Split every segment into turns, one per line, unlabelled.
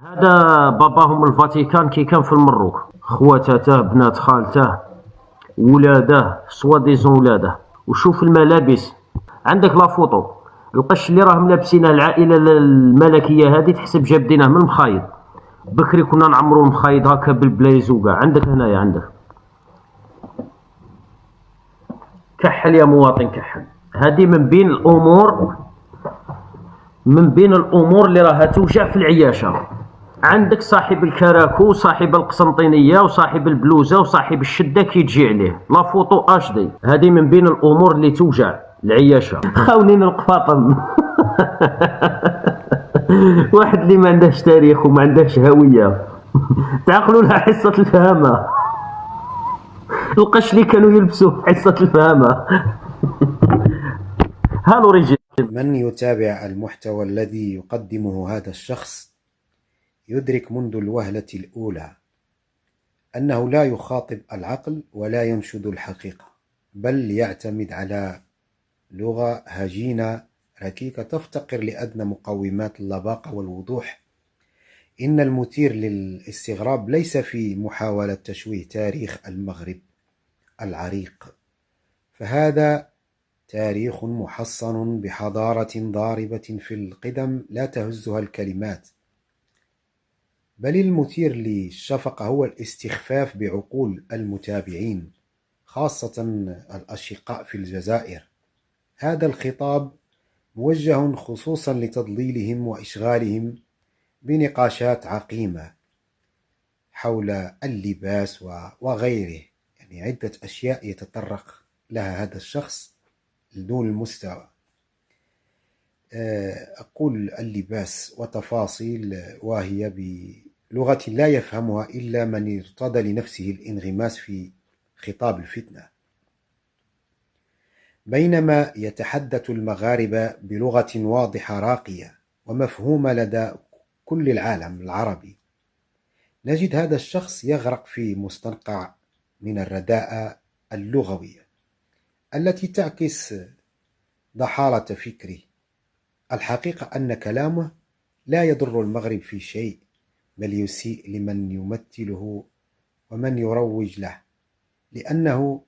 هذا باباهم الفاتيكان كي كان في المروك، خواتاته، بنات خالته، ولاده، سوا ديزون ولاده. وشوف الملابس، عندك لا فوطو، القش اللي راهم لابسينه العائله الملكيه هذه تحسب جابدينه من المخايض. بكري كنا نعمروا المخايض هكا بالبلايز وكاع. عندك هنايا، عندك كحل يا مواطن كحل. هذه من بين الامور اللي راها توجع في العياشه. عندك صاحب الكراكو وصاحب القسنطينيه وصاحب البلوزه وصاحب الشده كي تجي عليه لا فوطو اش دي. هذه من بين الامور اللي توجع العياشه. خاونين القفاطم. واحد اللي ما عندهش تاريخ وما عندهش هويه. تعقلوا لها حصه الفهامه. القش اللي كانوا يلبسوه حصه الفهامه. هالو رجال.
من يتابع المحتوى الذي يقدمه هذا الشخص يدرك منذ الوهلة الأولى أنه لا يخاطب العقل ولا ينشد الحقيقة، بل يعتمد على لغة هجينة ركيكة تفتقر لأدنى مقومات اللباقة والوضوح. إن المثير للاستغراب ليس في محاولة تشويه تاريخ المغرب العريق، فهذا تاريخ محصن بحضارة ضاربة في القدم لا تهزها الكلمات، بل المثير للشفقة هو الاستخفاف بعقول المتابعين، خاصة الأشقاء في الجزائر. هذا الخطاب موجه خصوصا لتضليلهم وإشغالهم بنقاشات عقيمة حول اللباس وغيره، يعني عدة أشياء يتطرق لها هذا الشخص دون المستوى. أقول اللباس وتفاصيل وهي بلغة لا يفهمها إلا من ارتضى لنفسه الانغماس في خطاب الفتنة، بينما يتحدث المغاربة بلغة واضحة راقية ومفهومة لدى كل العالم العربي. نجد هذا الشخص يغرق في مستنقع من الرداءة اللغوية التي تعكس ضحالة فكره. الحقيقة أن كلامه لا يضر المغرب في شيء، بل يسيء لمن يمثله ومن يروج له، لأنه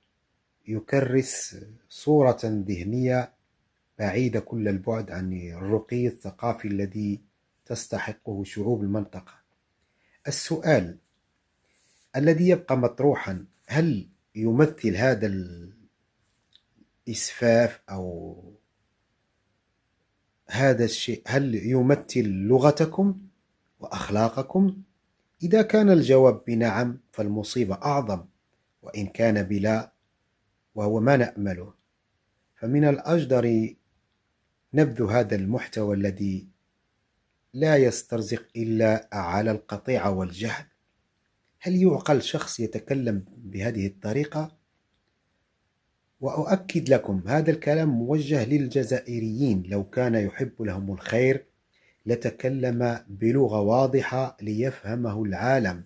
يكرس صورة ذهنية بعيدة كل البعد عن الرقي الثقافي الذي تستحقه شعوب المنطقة. السؤال الذي يبقى مطروحا: هل يمثل هذا الإسفاف أو هذا الشيء، هل يمثل لغتكم وأخلاقكم؟ إذا كان الجواب بنعم فالمصيبة أعظم، وإن كان بلا وهو ما نأمله، فمن الأجدر نبذ هذا المحتوى الذي لا يسترزق إلا على القطيعة والجهل. هل يعقل شخص يتكلم بهذه الطريقة؟ وأؤكد لكم هذا الكلام موجه للجزائريين، لو كان يحب لهم الخير لتكلم بلغة واضحة ليفهمه العالم،